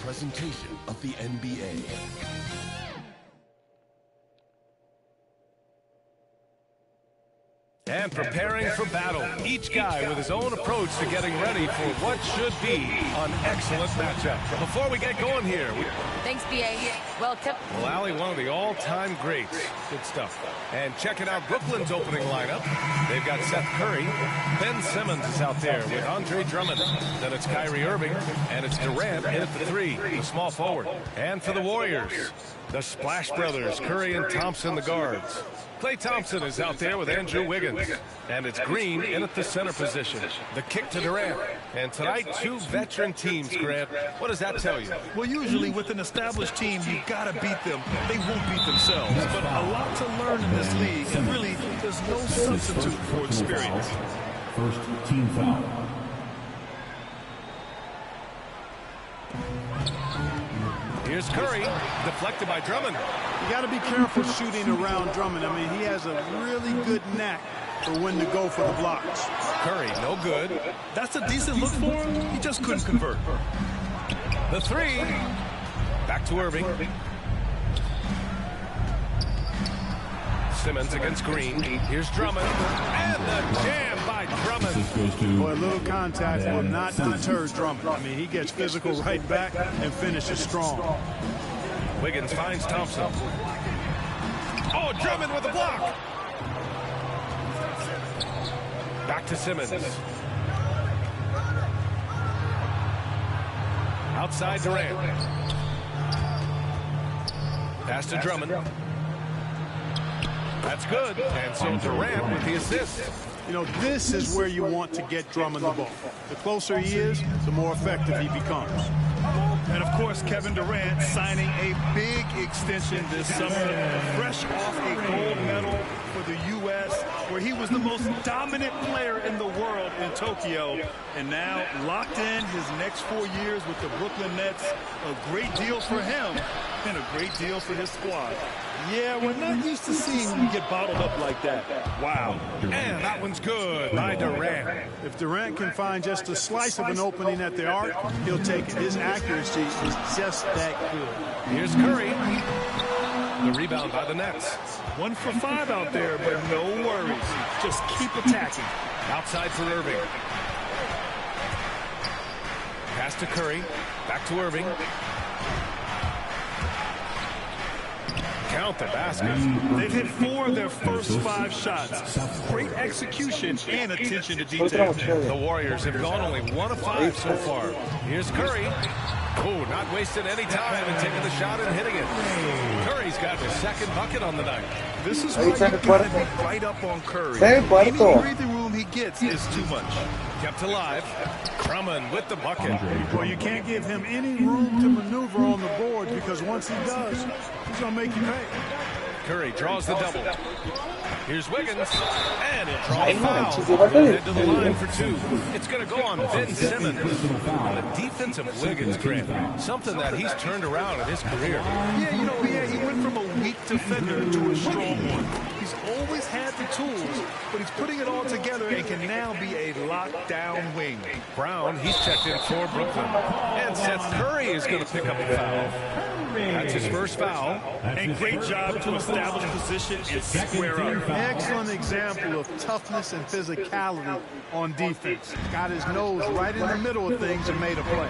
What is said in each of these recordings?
presentation of the NBA. And preparing for battle. Each guy with his own approach to getting ready for what should be an excellent matchup. Before we get going here. Thanks, BA. Welcome. Well, Allie, one of the all-time greats. Good stuff. And checking out Brooklyn's opening lineup. They've got Seth Curry. Ben Simmons is out there with Andre Drummond. Then it's Kyrie Irving. And it's Durant in at the 3, the small forward. And for the Warriors, the Splash Brothers, Curry and Thompson, the guards. Klay Thompson is out there with Andrew Wiggins. And it's Green in at the center position. The kick to Durant. And tonight, 2 veteran teams, Grant. What does that tell you? Well, usually with an established team, you've got to beat them. They won't beat themselves. But a lot to learn in this league. And really, there's no substitute for experience. First team foul. Here's Curry, deflected by Drummond. You got to be careful shooting around Drummond. I mean, he has a really good knack for when to go for the blocks. Curry, no good. That's a decent look for him. He just couldn't convert. The 3. Back to Irving. Simmons against Green. Here's Drummond. And the jam by Drummond. Boy, a little contact will not deter Drummond. I mean, he gets physical right back and finishes strong. Wiggins finds Thompson. Oh, Drummond with a block. Back to Simmons. Outside Durant. Pass to Drummond. That's good. And so Durant with the assist. You know, this is where you want to get Drummond the ball. The closer he is, the more effective he becomes. And, of course, Kevin Durant signing a big extension this summer, fresh off a gold medal for the U.S., where he was the most dominant player in the world in Tokyo. And now locked in his next 4 years with the Brooklyn Nets. A great deal for him and a great deal for his squad. Yeah, we're not used to seeing him get bottled up like that. Wow. And that one's good by Durant. If Durant can find just a slice of an opening at the arc, he'll take it. His accuracy is just that good. Here's Curry. The rebound by the Nets. 1 for 5 out there, but no worries. Just keep attacking. Outside for Irving. Pass to Curry. Back to Irving. Count the basket. They've hit 4 of their first 5 shots. Great execution and attention to detail. The Warriors have gone only 1 of 5 so far. Here's Curry. Oh, not wasting any time and taking the shot and hitting it. Curry's got his 2nd bucket on the night. This is why you got to be right up on Curry. Any breathing room he gets is too much. Kept alive. Drummond with the bucket. Well, you can't give him any room to maneuver on the board because once he does, he's going to make you pay. Curry draws the double. Here's Wiggins, and it draws foul. Head to the line for 2. It's going to go on Ben Simmons. The defensive Wiggins, Grant, something that he's turned around in his career. Yeah, you know, he went from a weak defender to a strong one. He's always had the tools, but he's putting it all together and can now be a lockdown wing. Brown, he's checked in for Brooklyn. And Seth Curry is going to pick up a foul. That's his first foul. And great job to establish position and square up. Excellent example of toughness and physicality on defense. Got his nose right in the middle of things and made a play.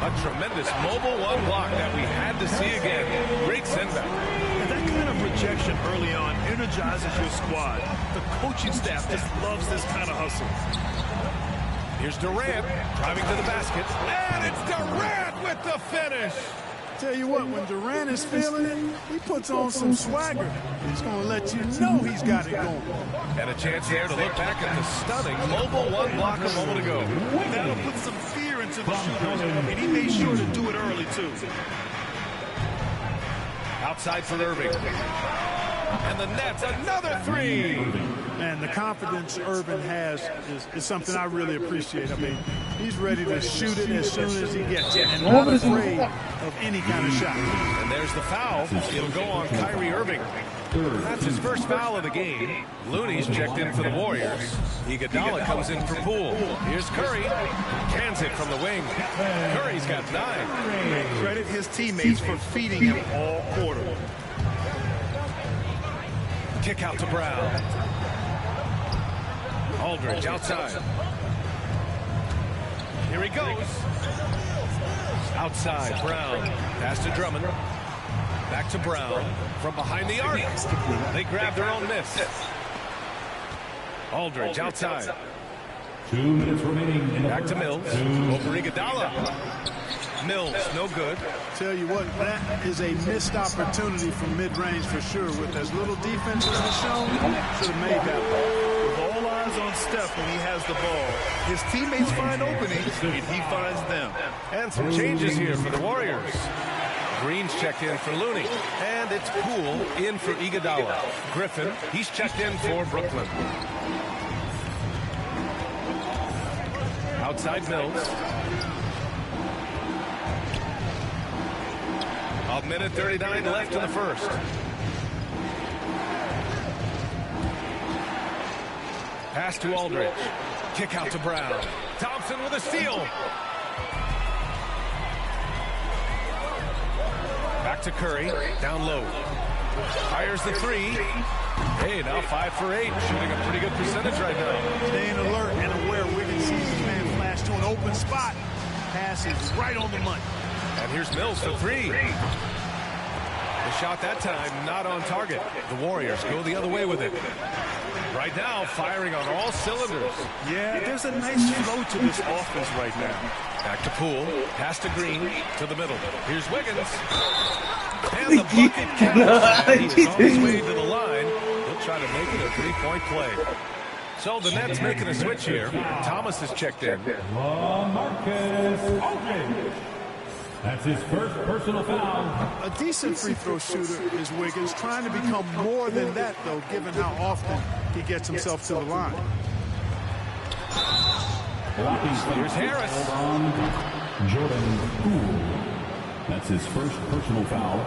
A tremendous mobile 1 block that we had to see again. Great send-back. And that kind of rejection early on energizes your squad. The coaching staff just loves this kind of hustle. Here's Durant driving to the basket. And it's Durant with the finish. Tell you what, when Durant is feeling it, he puts on some swagger. He's going to let you know he's got it going. And a chance there to look back at the stunning mobile 1 block a moment ago. That'll put some fear into the shooters, and he made sure to do it early, too. Outside for Irving. And the Nets, another 3. And the confidence Irving has is something I really appreciate. I mean, he's ready to shoot it as soon as he gets it and not afraid of any kind of shot. And there's the foul. It'll go on Kyrie Irving. That's his first foul of the game. Looney's checked in for the Warriors. Iguodala comes in for Poole. Here's Curry. Cans it from the wing. Curry's got 9. Credit his teammates for feeding him all quarter. Kick out to Brown. Aldridge outside. Here he goes. Outside, Brown. Pass to Drummond. Back to Brown. From behind the arc. They grab their own miss. Aldridge outside. 2 minutes remaining. Back to Mills. Over Iguodala. Mills, no good. Tell you what, that is a missed opportunity from mid-range for sure. With as little defense as he's shown, should have made that. With all eyes on Steph when he has the ball, his teammates find openings, and he finds them. And some changes here for the Warriors. Green's checked in for Looney. And it's Poole in for Iguodala. Griffin, he's checked in for Brooklyn. Outside Mills. A minute 39 left in the first. Pass to Aldridge. Kick out to Brown. Thompson with a steal. Back to Curry. Down low. Fires the three. Hey, now 5 for 8. Shooting a pretty good percentage right now. Staying alert and aware. Wiggins sees his man flash to an open spot. Pass is right on the money. And here's Mills for 3. The shot that time not on target. The Warriors go the other way with it. Right now, firing on all cylinders. Yeah, there's a nice flow to this offense right now. Back to Poole. Pass to Green. To the middle. Here's Wiggins. And the bucket counts. And he's on his way to the line. He'll try to make it a 3-point play. So the Nets making a switch here. Thomas is checked in. Marcus Aldridge. That's his first personal foul. A decent free throw shooter is Wiggins, trying to become more than that, though, given how often he gets himself to the line. Here's Harris. Jordan Poole. That's his first personal foul.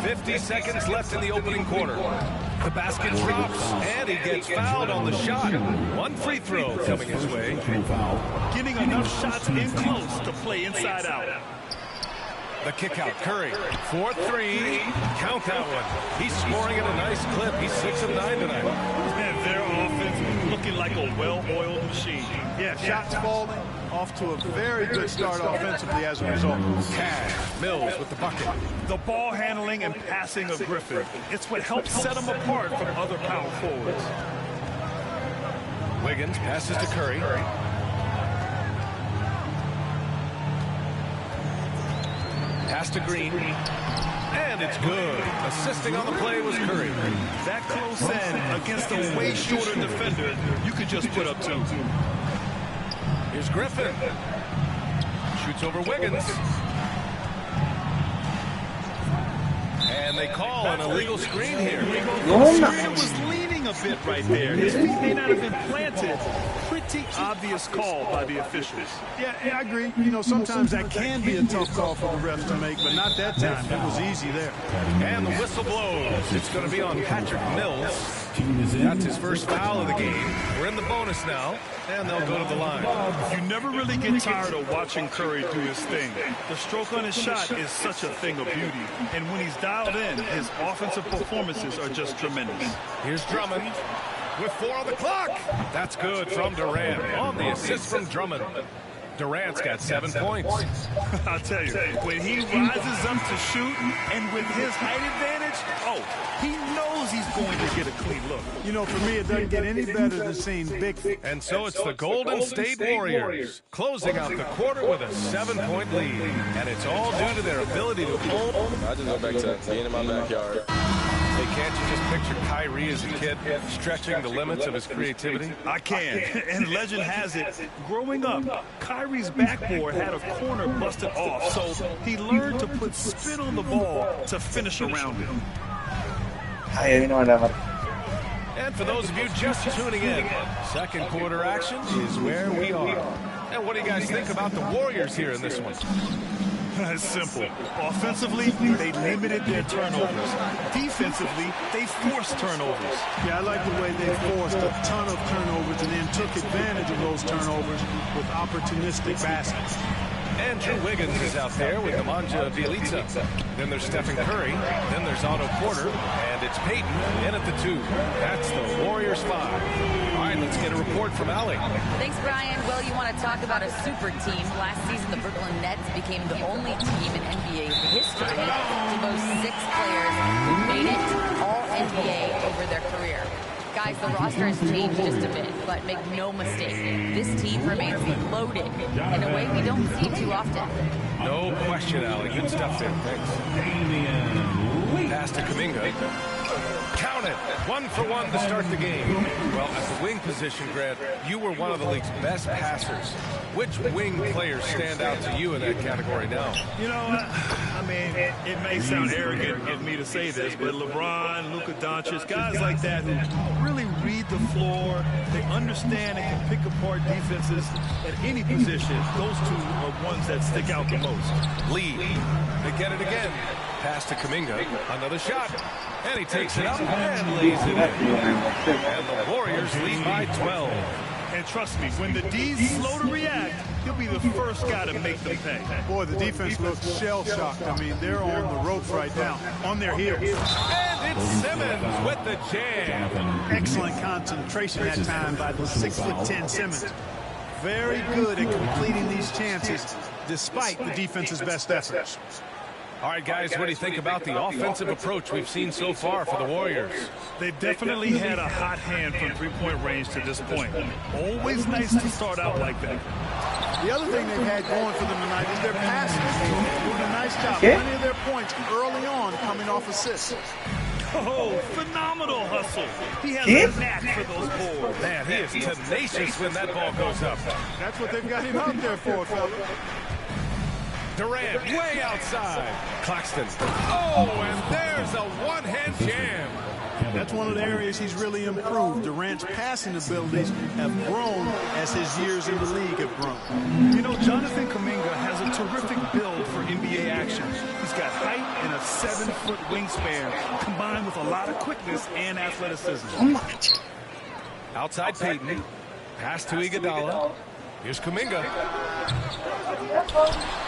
50 seconds left in the opening quarter. The basket drops, and he gets fouled on the shot. One free throw coming his way. Getting enough shots in close to play inside out. The kick out, Curry. 4-3. Count that one. He's scoring at a nice clip. He's 6 of 9 tonight. And their offense looking like a well-oiled machine. Yeah, shots falling. Off to a very good start offensively as a result. Cash. Mills with the bucket. The ball handling and passing of Griffin. It's what helps set him apart from other power forwards. Wiggins passes to Curry. Pass to Green. And it's good. Assisting on the play was Curry. That close in against a way shorter defender, you could just put up 2. Here's Griffin. Shoots over Wiggins. And they call an illegal screen here. The screen was leaning a bit right there. His feet may not have been planted. Pretty obvious call by the officials. Yeah, I agree. You know, sometimes that can be a tough call for the refs to make, but not that time. It was easy there. And the whistle blows. It's going to be on Patrick Mills. That's his first foul of the game. We're in the bonus now, and they'll go to the line. You never really get tired of watching Curry do his thing. The stroke on his shot is such a thing of beauty. And when he's dialed in, his offensive performances are just tremendous. Here's Drummond with 4 on the clock. That's good from Durant on the assist from Drummond. Durant's got 7 points. I'll tell you, when he rises up to shoot, and with his height advantage, he knows he's going to get a clean look. You know, for me, it doesn't get any better than seeing big. And so it's the Golden State Warriors closing out the quarter with a 7-point lead. And it's all due to their ability to hold. I just go back to being in my backyard. Hey, can't you just picture Kyrie as a kid stretching the limits of his creativity? I can. And legend has it, growing up, Kyrie's backboard had a corner busted off, so he learned to put spin on the ball to finish around it. And for those of you just tuning in, second quarter action is where we are. And what do you guys think about the Warriors here in this one? It's simple. Offensively, they limited their turnovers. Defensively, they forced turnovers. Yeah, I like the way they forced a ton of turnovers and then took advantage of those turnovers with opportunistic baskets. Andrew Wiggins is out there with Nemanja Bjelica. Then there's Stephen Curry. Then there's Otto Porter. And it's Peyton in at the 2. That's the Warriors 5. All right, let's get a report from Allie. Thanks, Brian. Well, you want to talk about a super team. Last season, the Brooklyn Nets became the only team in NBA history to boast 6 players who made it all NBA over their career. Guys, the roster has changed just a bit, but make no mistake, this team remains loaded in a way we don't see too often. No question, Allie. Good stuff there. Thanks. Pass to Kuminga. Count it. 1 for 1 to start the game. Well, at the wing position, Grant, you were one of the league's best passers. Which wing players stand out to you in that category now? You know, I mean, it may sound arrogant of me to say this, but LeBron, Luka Doncic, guys like that who really read the floor, they understand and can pick apart defenses at any position. Those two are ones that stick out the most. Lead. They get it again. Pass to Kuminga. Another shot. And he takes it up and lays it in. And the Warriors lead by 12. And trust me, when the D's slow to react, he'll be the first guy to make them pay. Boy, the defense looks shell-shocked. I mean, they're on the ropes right now, on their heels. And it's Simmons with the jam. Excellent concentration that time by the 6'10" Simmons. Very good at completing these chances despite the defense's best efforts. All right, guys, what do you think about the offensive approach we've seen so far for the Warriors? They've definitely had a hot hand from three-point range to this point. Always nice to start out like that. The other thing they've had going for them tonight is their passing. They're doing a nice job. Plenty of their points early on coming off assists. Oh, phenomenal hustle. He has a knack for those boards. Man, he is tenacious when that ball goes up. That's what they've got him out there for, fellas. Durant way outside. Claxton. Oh, and there's a one-hand jam. That's one of the areas he's really improved. Durant's passing abilities have grown as his years in the league have grown. You know, Jonathan Kuminga has a terrific build for NBA action. He's got height and a 7-foot wingspan, combined with a lot of quickness and athleticism. Outside Peyton. Pass to Iguodala. Here's Kuminga.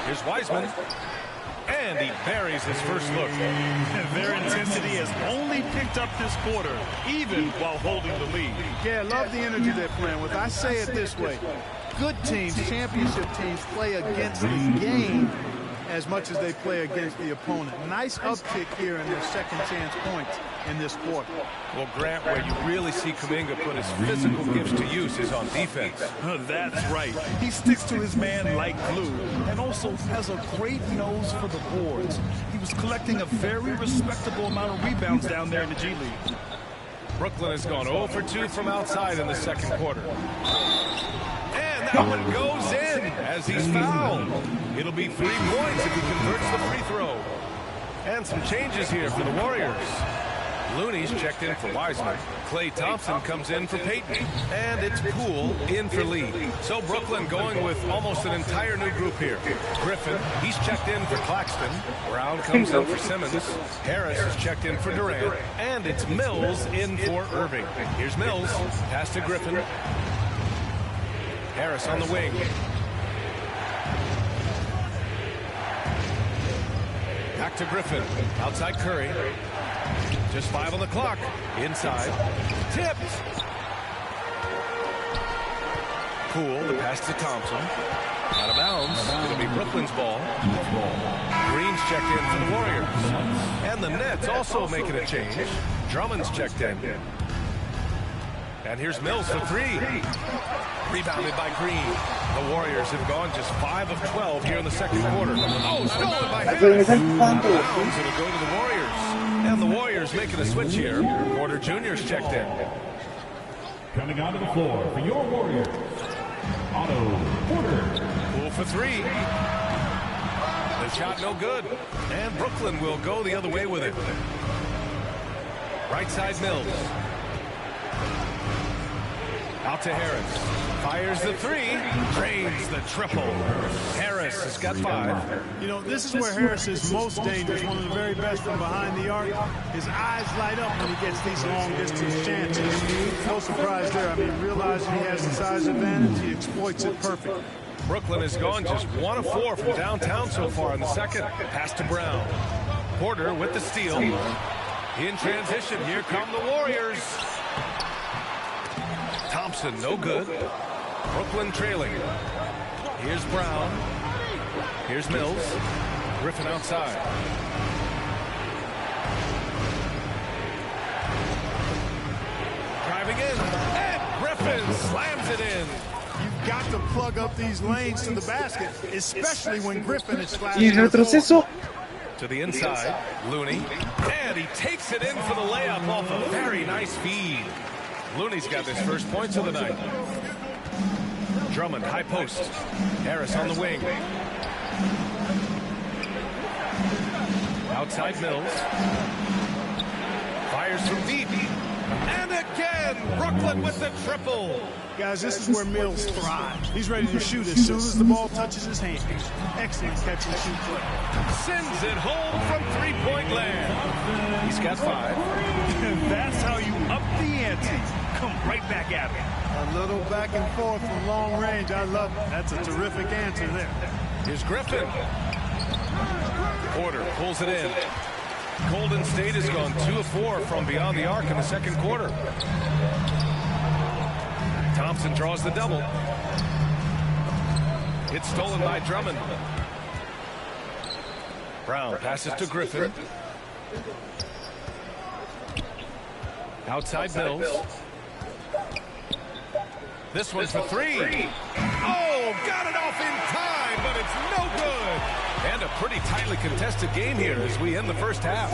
Here's Wiseman. And he buries his first look. Their intensity has only picked up this quarter, even while holding the lead. Yeah, I love the energy they're playing with. I say it this way. Good teams, championship teams, play against the game as much as they play against the opponent. Nice uptick here in their second chance points in this quarter. Well, Grant, where you really see Kuminga put his physical gifts to use is on defense. That's right. He sticks to his man like glue and also has a great nose for the boards. He was collecting a very respectable amount of rebounds down there in the G League. Brooklyn has gone 0 for 2 from outside in the second quarter. And that one goes in as he's fouled. It'll be 3 points if he converts the free throw. And some changes here for the Warriors. Looney's checked in for Wiseman. Klay Thompson comes in for Peyton. And it's Poole in for Lee. So Brooklyn going with almost an entire new group here. Griffin, he's checked in for Claxton. Brown comes in for Simmons. Harris is checked in for Durant. And it's Mills in for Irving. Here's Mills. Pass to Griffin. Harris on the wing. Back to Griffin. Outside Curry. Just 5 on the clock. Inside. Tipped. Poole, the pass to Thompson. Out of bounds. It'll be Brooklyn's ball. Green's checked in for the Warriors. And the Nets also making a change. Drummond's checked in. And here's Mills for 3. Rebounded by Green. The Warriors have gone just 5 of 12 here in the second quarter. Oh, stolen by Harris. Out of bounds. It'll go to the Warriors. And the Warriors making a switch here. Porter Jr.'s checked in. Coming onto the floor for your Warriors, Otto Porter. Poole for 3. The shot no good. And Brooklyn will go the other way with it. Right side Mills. Out to Harris. Fires the 3. Drains the triple. Harris has got 5. You know, this is where Harris is most dangerous, one of the very best from behind the arc. His eyes light up when he gets these long-distance chances. No surprise there. I mean, realizing he has the size advantage, he exploits it perfectly. Brooklyn has gone just 1 of 4 from downtown so far in the second. Pass to Brown. Porter with the steal. In transition, here come the Warriors. Thompson, no good. Brooklyn trailing. Here's Brown. Here's Mills. Griffin outside. Driving in. And Griffin slams it in. You've got to plug up these lanes to the basket, especially when Griffin is flashing. To the inside, Looney, and he takes it in for the layup off a very nice feed. Looney's got his first points of the night. Drummond, high post. Harris on the wing. Outside Mills. Fires from deep. And again, Brooklyn with the triple. Guys, this is where Mills thrives. He's ready to shoot as soon as the ball touches his hands. Excellent catch and shoot play. Sends it home from three-point land. He's got 5. And that's how you up the ante. Come right back at him. A little back and forth from long range. I love it. That's a terrific answer there. Here's Griffin. Porter pulls it in. Golden State has gone 2 of 4 from beyond the arc in the second quarter. Thompson draws the double. It's stolen by Drummond. Brown passes to Griffin. Outside Mills. This one's for 3. Oh, got it off in time, but it's no good. And a pretty tightly contested game here as we end the first half.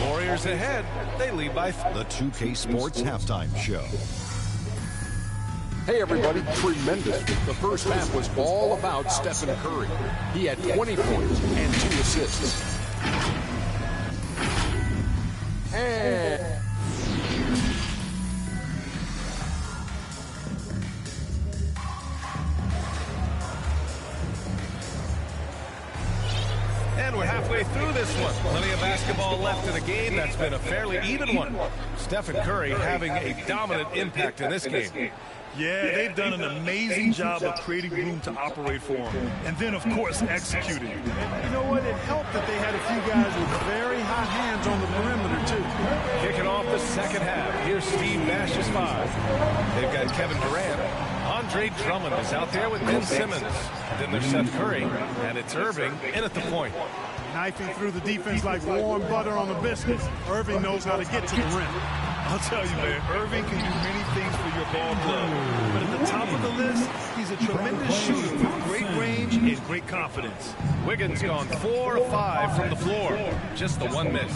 Warriors ahead. They lead by The 2K Sports Halftime Show. Hey everybody, tremendous. The first half was all about Stephen Curry. He had 20 points and 2 assists. And we're halfway through this one. Plenty of basketball left in a game that's been a fairly even one. Stephen Curry having a dominant impact in this game. Yeah, they've done an amazing job of creating room to operate for him. And then, of course, executing. You know what? It helped that they had a few guys with very hot hands on the perimeter, too. Kicking off the second half. Here's Steve Nash's 5. They've got Kevin Durant. Andre Drummond is out there with Ben Simmons. Then there's Seth Curry. And it's Irving in at the point. Knifing through the defense like warm butter on a biscuit. Irving knows how to get to the rim. I'll tell you, man, Irving can do many things for your ball club. But at the top of the list, he's a tremendous shooter with great range and great confidence. Wiggins gone 4 of 5 from the floor. Just the 1 miss.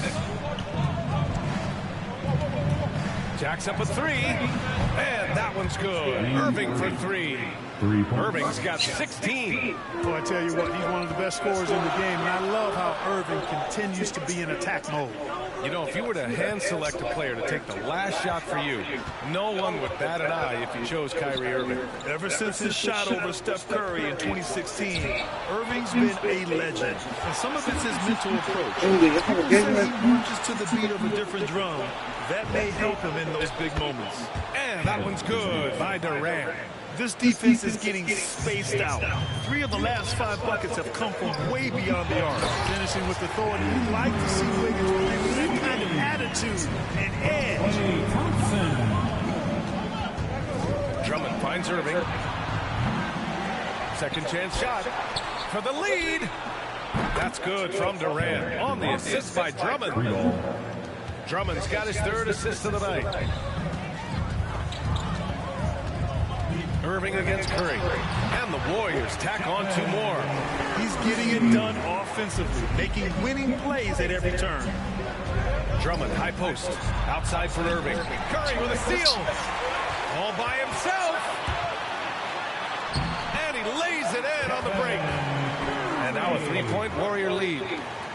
Jacks up a 3. And that one's good. Irving for 3. Irving's got 16. Well, I tell you what, he's one of the best scorers in the game, and I love how Irving continues to be in attack mode. You know, if you were to hand select a player to take the last shot for you, no one would bat an eye if you chose Kyrie Irving. Ever since his shot over Steph Curry in 2016, Irving's been a legend. And some of it's his mental approach. People say he marches to the beat of a different drum. That may help him in those big moments. And that one's good by Durant. This defense is getting spaced out. 3 of the last 5 buckets have come from way beyond the arc. Finishing with authority. You'd like to see Wiggins play with that kind of attitude and edge. Drummond finds Irving. Second chance shot for the lead. That's good from Durant on the assist by Drummond. Drummond's got his 3rd assist of the night. Irving against Curry. And the Warriors tack on 2 more. He's getting it done offensively, making winning plays at every turn. Drummond, high post. Outside for Irving. Curry with a steal. All by himself. And he lays it in on the break. And now a 3-point Warrior lead.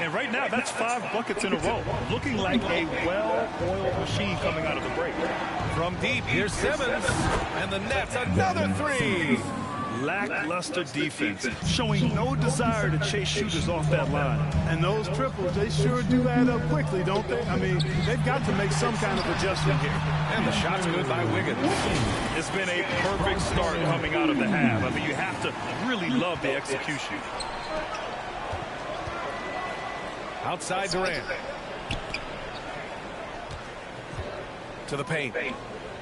And right now, that's 5 buckets in a row. Looking like a well-oiled machine coming out of the break. From deep, here's Simmons. And the Nets, another 3. lackluster defense, showing no desire to chase shooters off that line. And those triples, they sure do add up quickly, don't they? I mean, they've got to make some kind of adjustment here. And the shot's good by Wiggins. It's been a perfect start coming out of the half. I mean, you have to really love the execution. Outside Durant. To the paint.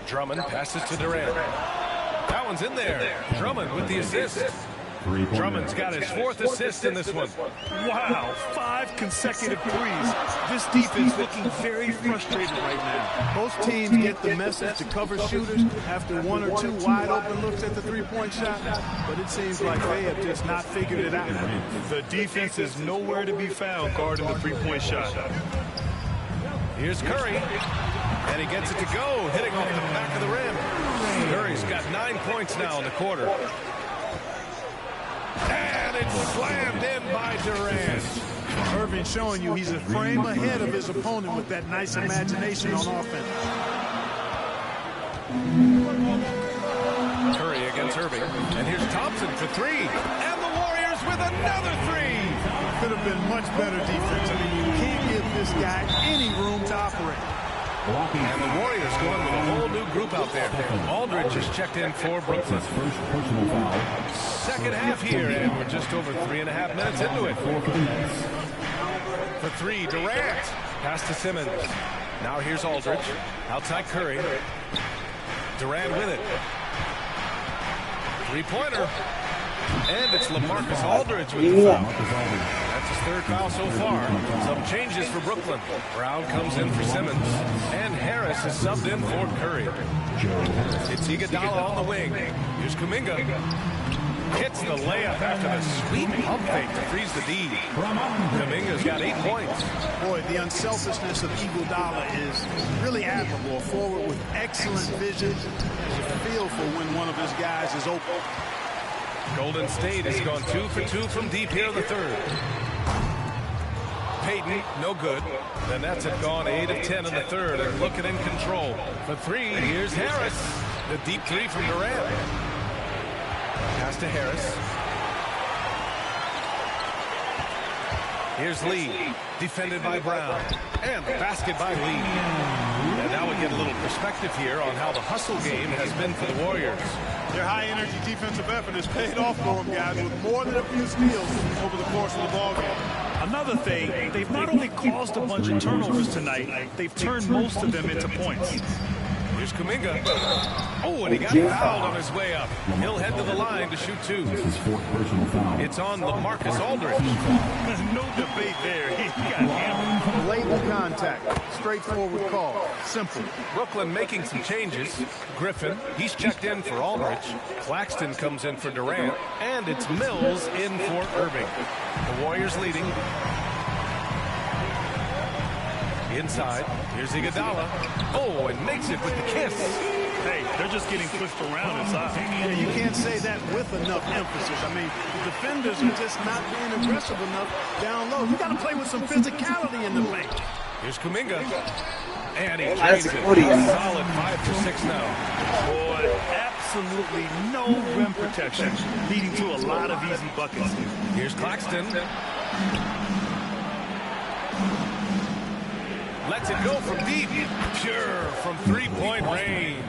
Drummond passes to Durant. That one's in there. Drummond with the assist. Drummond's got his 4th assist in this one. Wow, 5 consecutive threes. This defense looking very frustrated right now. Most teams get the message to cover shooters after 1 or 2 wide open looks at the three-point shot, but it seems like they have just not figured it out. The defense is nowhere to be found guarding the three-point shot. Here's Curry, and he gets it to go, hitting off the back of the rim. Curry's got 9 points now in the quarter. And it's slammed in by Durant. Irving showing you he's a frame ahead of his opponent with that nice imagination on offense. Curry against Irving. And here's Thompson for 3. And the Warriors with another 3. Could have been much better defense. I mean, you can't give this guy any room to operate. And the Warriors going with a whole new group out there. Aldridge has checked in for Brooklyn. Second half here, and we're just over 3.5 minutes into it. For 3, Durant. Pass to Simmons. Now here's Aldridge. Outside Curry. Durant with it. 3-pointer. And it's LaMarcus Aldridge with the foul. That's his 3rd foul so far. Some changes for Brooklyn. Brown comes in for Simmons. And Harris is subbed in for Curry. It's Iguodala on the wing. Here's Kuminga. Hits the layup after the sweet pump fake to freeze the D. Kuminga's got 8 points. Boy, the unselfishness of Iguodala is really admirable. A forward with excellent vision. Has a feel for when one of his guys is open. Golden State has gone 2 for 2 from deep here in the 3rd. Payton, no good. The Nets have gone 8 of 10 in the 3rd and looking in control. For 3, here's Harris. The deep 3 from Durant. Pass to Harris. Here's Lee, defended by Brown. And the basket by Lee. And now we get a little perspective here on how the hustle game has been for the Warriors. Their high-energy defensive effort has paid off for them, guys, with more than a few steals over the course of the ballgame. Another thing, they've not only caused a bunch of turnovers tonight, they've turned most of them into points. Here's Kuminga. Oh, and he got fouled on his way up. He'll head to the line to shoot 2. It's on LaMarcus Aldridge. No debate there. He got hammered. Blatant contact. Straightforward call. Simple. Brooklyn making some changes. Griffin, he's checked in for Aldridge. Claxton comes in for Durant. And it's Mills in for Irving. The Warriors leading. Inside, here's Iguodala. Oh, and makes it with the kiss. Hey, they're just getting pushed around inside. Yeah, you can't say that with enough emphasis. I mean, the defenders are just not being aggressive enough down low. You got to play with some physicality in the paint. Here's Kuminga. And he drains it. Solid 5 for 6 now. Boy, absolutely no rim protection, leading to a lot of easy buckets. Here's Claxton. Lets it go from deep. Pure from 3-point range.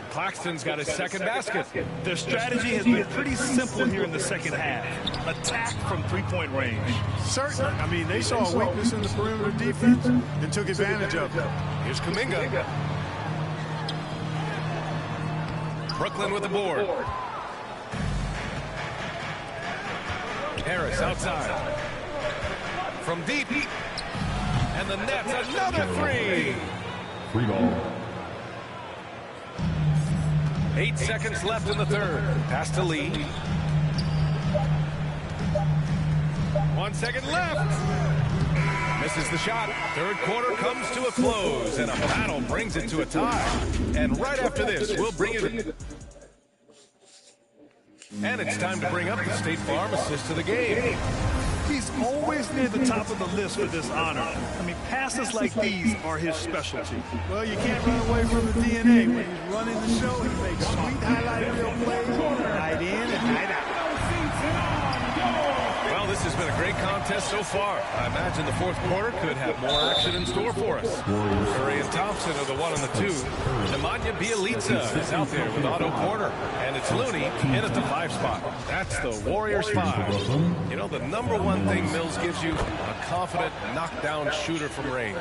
Claxton's got his 2nd basket. Their strategy has been pretty simple here in the second half. Attack from 3-point range. Certainly. I mean, they saw a weakness in the perimeter defense and took advantage of it. Here's Kuminga. Brooklyn with the board. Harris outside. From deep. And the Nets, another 3. Free ball. 8 seconds left in the 3rd. Pass to Lee. 1 second left. Misses the shot. 3rd quarter comes to a close, and a battle brings it to a tie. And right after this, we'll bring it in. And it's time to bring up the State Farm assist of the game. He's always near the top of the list for this honor. I mean, passes like these are his specialty. Well, you can't run away from the DNA. When he's running the show, he makes sweet highlight reel plays, night in and night out. Well, this has been a great contest so far. I imagine the fourth quarter could have more action in store for us. Curry and Thompson are the 1 and the 2. Nemanja Bjelica is out there with Otto Porter. And it's Looney in at the 5 spot. That's the Warriors 5. You know, the number one thing Mills gives you, a confident knockdown shooter from range.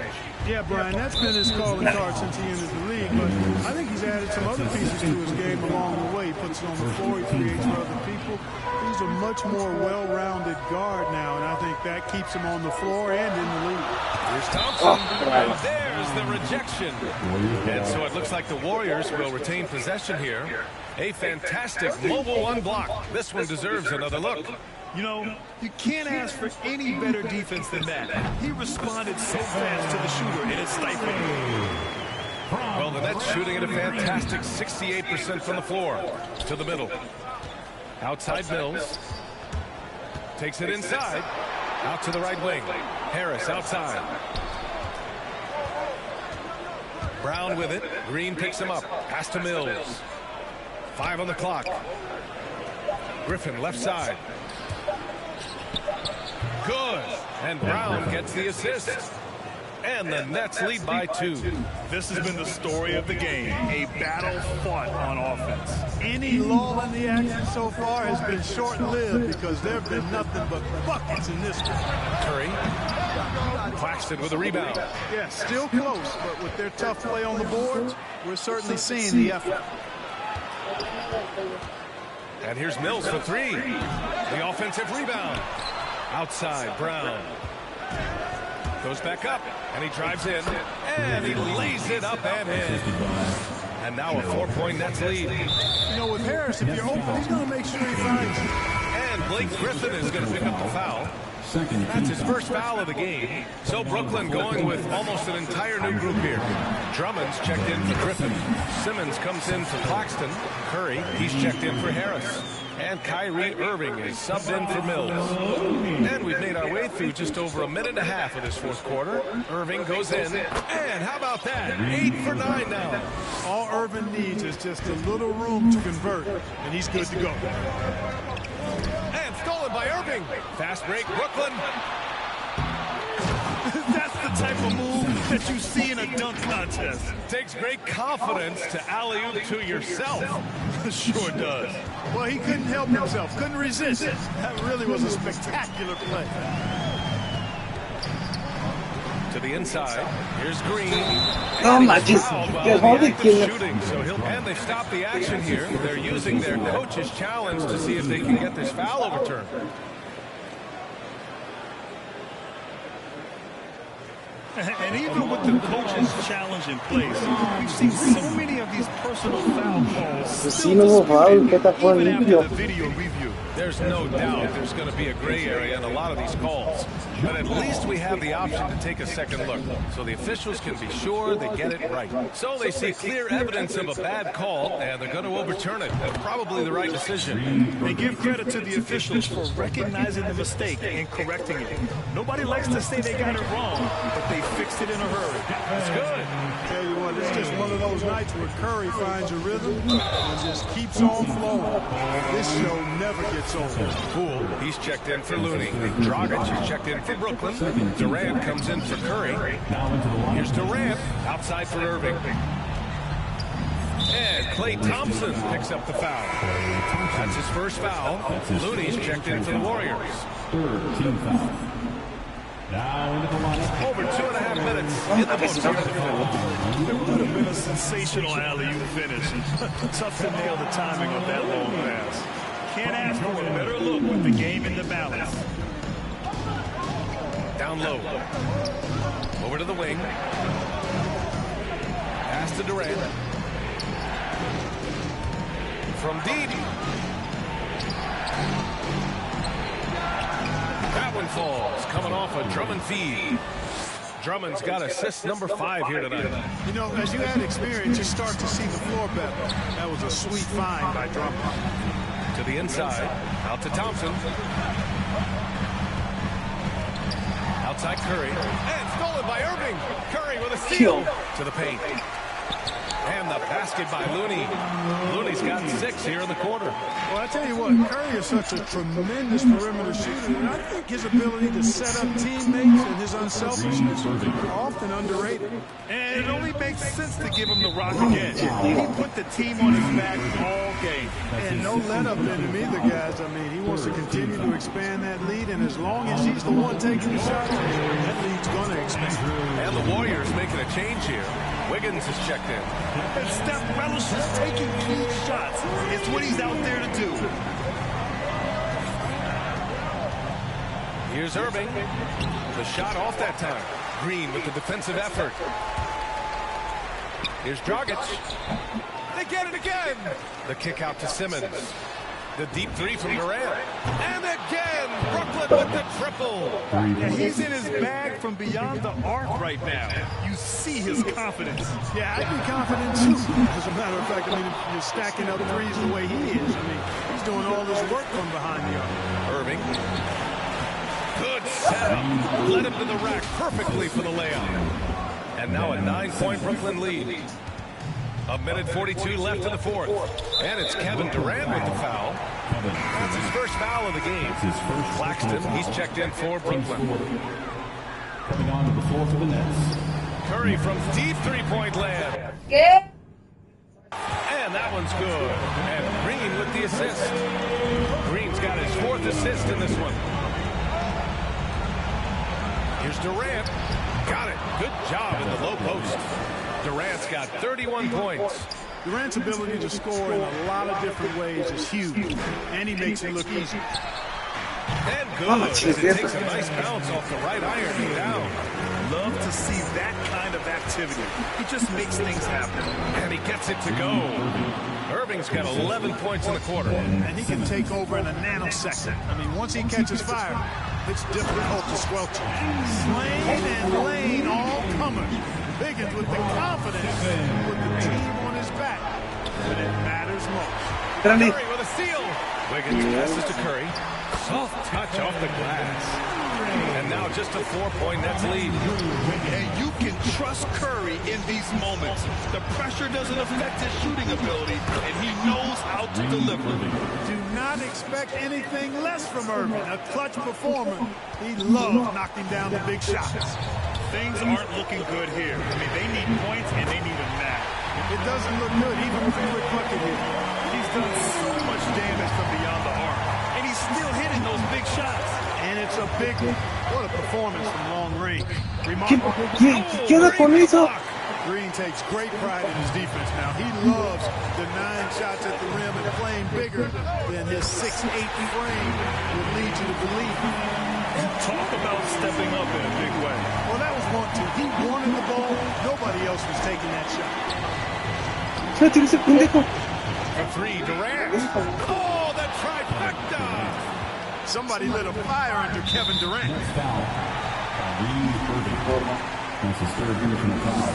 Yeah, Brian, that's been his calling card since he entered the league. But I think he's added some other pieces to his game along the way. He puts it on the floor. He creates for other people. He's a much more well-rounded guard now, and I think that keeps him on the floor and in the league. Here's Thompson, and there's the rejection. And so it looks like the Warriors will retain possession here. A fantastic mobile 1 block. This one deserves another look. You know, you can't ask for any better defense than that. He responded so fast to the shooter, and it's stifling. Well, the Nets shooting at a fantastic 68% from the floor. To the middle. Outside Mills. Takes it inside. Out to the right wing. Harris outside. Brown with it. Green picks him up. Pass to Mills. 5 on the clock. Griffin left side. Good. And Brown gets the assist. And the Nets lead by 2. This has been the story of the game. A battle fought on offense. Any lull in the action so far has been short-lived because there have been nothing but buckets in this one. Curry. Claxton with a rebound. Yeah, still close, but with their tough play on the boards, we're certainly seeing the effort. And here's Mills for 3. The offensive rebound. Outside, Brown. Goes back up, and he drives in, and he lays it up and in. And now a 4-point Nets lead. You know, with Harris, if you're open, he's going to make sure he finds you. And Blake Griffin is going to pick up the foul. That's his first foul of the game. So Brooklyn going with almost an entire new group here. Drummond's checked in for Griffin. Simmons comes in for Claxton. Curry, he's checked in for Harris. And Kyrie Irving is subbed in for Mills. And we've made our way through just over a minute and a half of this fourth quarter. Irving goes in. And how about that? 8 for 9 now. All Irving needs is just a little room to convert, and he's good to go. And stolen by Irving. Fast break, Brooklyn. That's the type of move that you see in a dunk contest. Takes great confidence to alley-oop to yourself. Sure does. Well, he couldn't help himself, couldn't resist. That really was a spectacular play. To the inside. Here's Green. No manches, qué joder, Shooting, so and they've stopped the action here. They're using their coach's challenge to see if they can get this foul overturned. And even with the coach's challenge in place, we've seen so many of these personal foul calls still disputed, even after the video review. There's no doubt there's going to be a gray area in a lot of these calls. But at least we have the option to take a second look, so the officials can be sure they get it right. So they see clear evidence of a bad call, and they're going to overturn it. Probably the right decision. They give credit to the officials for recognizing the mistake and correcting it. Nobody likes to say they got it wrong, but they fixed it in a hurry. That's good. Tell you what, it's just one of those nights where Curry finds a rhythm and just keeps on flowing. This show never gets old. Poole, he's checked in for Looney. Dragic is checked in for Brooklyn. Durant comes in for Curry. Here's Durant outside for Irving. And Klay Thompson picks up the foul. That's his first foul. Looney's checked in for the Warriors. Now into the lineup. Over 2.5 minutes in the books here in the fourth. It would have been a sensational alley-oop finish. Tough to nail the timing of that long pass. Can't ask for a better look with the game in the balance. Down low. Over to the wing. Pass to Durant. From deep. That one falls. Coming off a Drummond feed. Drummond's got assist number 5 here tonight. You know, as you add experience, you start to see the floor better. That was a sweet find by Drummond. To the inside. Out to Thompson. outside Curry. And stolen by Irving. Curry with a steal to the paint. And the basket by Looney. Looney's got 6 here in the quarter. Well, I tell you what, Curry is such a tremendous perimeter shooter, and I think his ability to set up teammates and his unselfishness are often underrated. And it only makes sense to give him the rock again. He put the team on his back all game. And no let-up in him either, guys. I mean, he wants to continue to expand that lead, and as long as he's the one taking the shots, that lead's going to expand. And the Warriors making a change here. Wiggins is checked in. And Steph relishes taking key shots. It's what he's out there to do. Here's Irving. The shot off that time. Green with the defensive effort. Here's Dragic. They get it again. The kick out to Simmons. The deep three from Durant. And again, Brooklyn with the triple. Yeah, he's in his bag from beyond the arc right now. You see his confidence. Yeah, I'd be confident too. As a matter of fact, I mean, if you're stacking up threes the way he is, I mean, he's doing all this work from behind the arc. Irving. Good setup. Led him to the rack perfectly for the layup. And now a 9-point Brooklyn lead. A minute 42 left in the fourth. And it's Kevin Durant with the foul. That's his first foul of the game. Claxton, he's checked in for Brooklyn. Coming on to the floor for the Nets. Curry from deep three-point land. And that one's good. And Green with the assist. Green's got his 4th assist in this one. Here's Durant. Got it. Good job in the low post. Durant's got 31 points. Durant's ability to score in a lot of different ways is huge, and he makes it look easy. And good, as it takes a nice bounce off the right iron and down. Love to see that kind of activity. He just makes things happen. And he gets it to go. Irving's got 11 points in the quarter. And he can take over in a nanosecond. I mean, once he catches fire, it's difficult to squelch him. Slane and Lane all comers. Wiggins with the confidence to put the team on his back when it matters most. Curry with a steal. Wiggins passes to Curry. Soft touch off the glass. And now just a 4-point Nets lead. And you can trust Curry in these moments. The pressure doesn't affect his shooting ability, and he knows how to deliver. Do not expect anything less from Irving. A clutch performer. He loves knocking down the big shots. Things aren't looking good here. I mean, they need points, and they need them now. It doesn't look good, even with a quick bucket here. He's done so much damage from beyond the arc, and he's still hitting those big shots. And it's a big one. What a performance from long range. Remarkable. Green takes great pride in his defense now. He loves denying shots at the rim and playing bigger than his 6'8" frame would lead you to believe. Talk about stepping up in a big way. Well, that was one, too. He wanted the ball. Nobody else was taking that shot. For 3, Durant. Oh, the trifecta. Somebody lit a fire under Kevin Durant. That's his 3rd personal foul.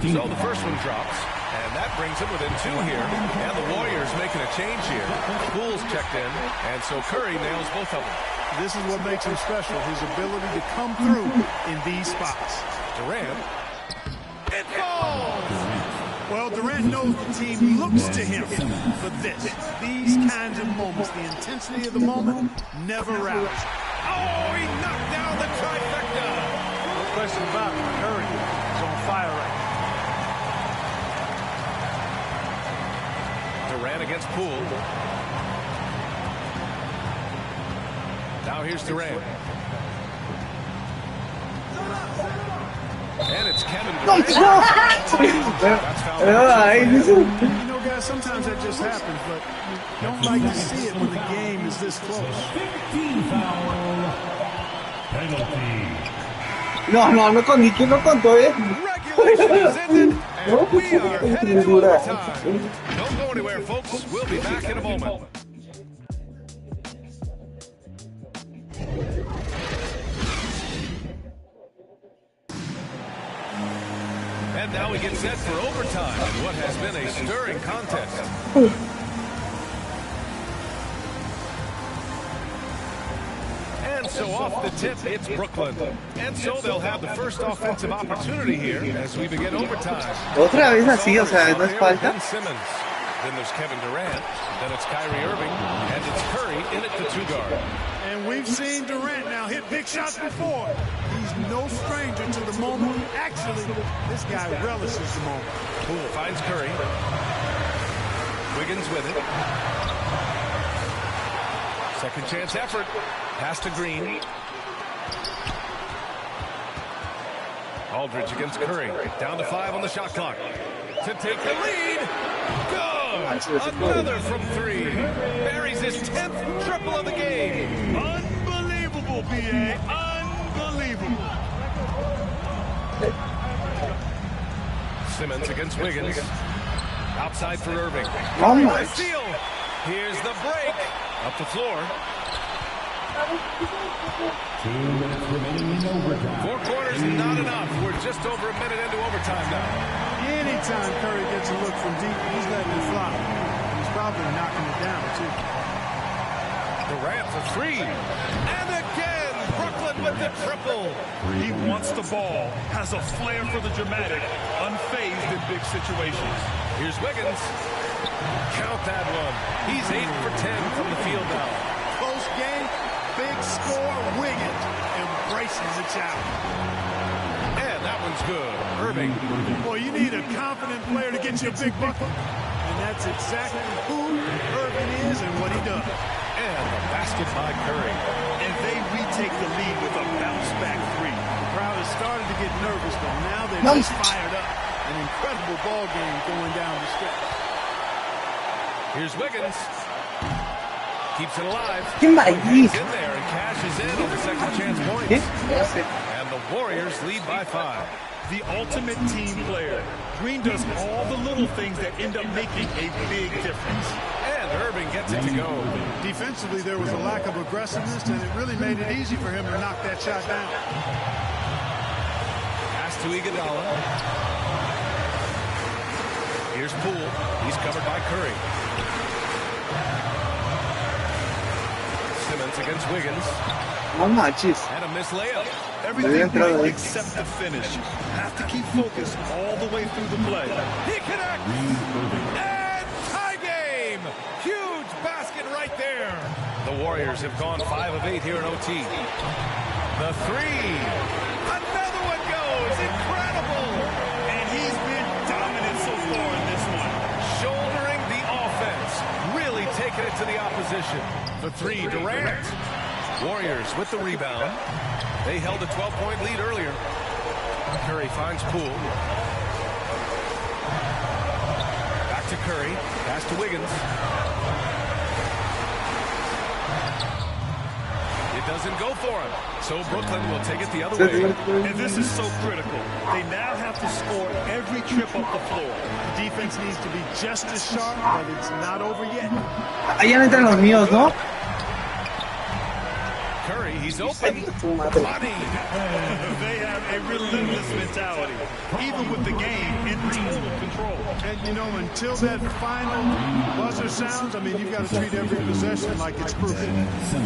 So the first one drops, and that brings him within 2 here. And the Warriors making a change here. Poole's checked in, and so Curry nails both of them. This is what makes him special, his ability to come through in these spots. Durant. It falls! Well, Durant knows the team looks to him for this. These kinds of moments, the intensity of the moment, never rallies. Oh, he knocked down the trifecta! No question about it. Curry is on fire right now. Durant against Poole. Now here's Durant. And it's Kevin Durant. That's foul. You know, guys, sometimes that just happens, but you don't like to see it when the game is this close. 15 foul. Penalty. Regulation is ended, and we are headed to overtime. Don't go anywhere, folks. We'll be back in a moment. And now we get set for overtime in what has been a stirring contest. And so off the tip, it's Brooklyn. And so they'll have the first offensive opportunity here as we begin overtime. Otra vez así, o sea, no es falta. Ben Simmons. Then there's Kevin Durant. Then it's Kyrie Irving. And it's Curry in at the 2-guard. And we've seen Durant now hit big shots before. He's no stranger to the moment. Actually, this guy relishes the moment. Poole finds Curry. Wiggins with it. Second chance effort. Pass to Green. Aldridge against Curry. Down to 5 on the shot clock. To take the lead. Good. Another from 3. Buries his 10th triple of the game. Unbelievable, B.A. Unbelievable. Simmons against Wiggins. Outside for Irving. Oh my. Steal. Here's the break. Up the floor. 2 minutes remaining in overtime. 4 quarters, not enough. We're just over a minute into overtime now. Anytime Curry gets a look from deep, he's letting it fly. He's probably knocking it down, too. Durant for 3. And again, Brooklyn with the triple. He wants the ball, has a flair for the dramatic, unfazed in big situations. Here's Wiggins. Count that one. He's 8 for 10 from the field now. Close game, big score, Wiggins embraces the challenge. And that one's good. Irving. Boy, you need a confident player to get you a big bucket. And that's exactly who Irving is and what he does. And a basket by Curry. And they retake the lead with a bounce-back 3. The crowd has started to get nervous, but now they're just fired up. An incredible ball game going down the stretch. Here's Wiggins. Keeps it alive. ¿Quién va allí? He's in there and cashes in on the second chance points. And the Warriors lead by 5. The ultimate team player. Green does all the little things that end up making a big difference. And Irving gets it to go. Defensively, there was a lack of aggressiveness, and it really made it easy for him to knock that shot down. Pass to Iguodala. Here's Poole. He's covered by Curry. Simmons against Wiggins. No manches. And a missed layup. Everything right except the finish. Have to keep focused all the way through the play. He connects. And tie game. Huge basket right there. The Warriors have gone 5 of 8 here in OT. The 3. Another one goes. Incredible. And he's been dominant so far in this one. Shouldering the offense. Really taking it to the opposition. The 3, Durant. Warriors with the rebound. They held a 12-point lead earlier. Curry finds Poole. Back to Curry. Pass to Wiggins. It doesn't go for him. So Brooklyn will take it the other way. And this is so critical. They now have to score every trip up the floor. Defense needs to be just as sharp, but it's not over yet. Allá no entran los míos, ¿no? Curry, he's open. Money. They have a relentless mentality, even with the game in total control. And, you know, until that final buzzer sounds, I mean, you've got to treat every possession like it's crucial.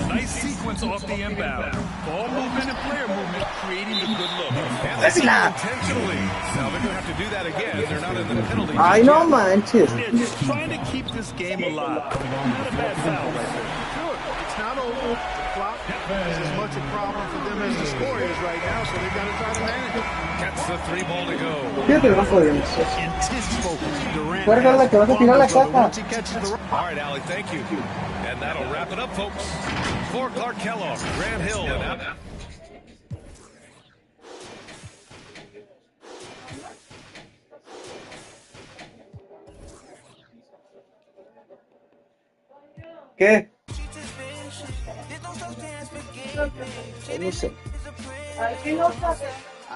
Nice sequence off the inbound. Ball movement and player movement creating the good look. And they did it intentionally. Now they're going to have to do that again. They're not in the penalty. Ay, no manches. Yeah, just trying to keep this game alive. Not a bad foul right there. Sure, it's not over. The clock is as much a problem for them as the score is right now, so they've got to try to manage it. Gets the 3 ball to go. Fíjate el bajo de Intense focus. Durant Guárdala que vas a tirar la caja. once he catches the All right, Allie, thank you. And that'll wrap it up, folks. For Clark Kellogg, Grant Hill, and out. ¿Qué? No sé.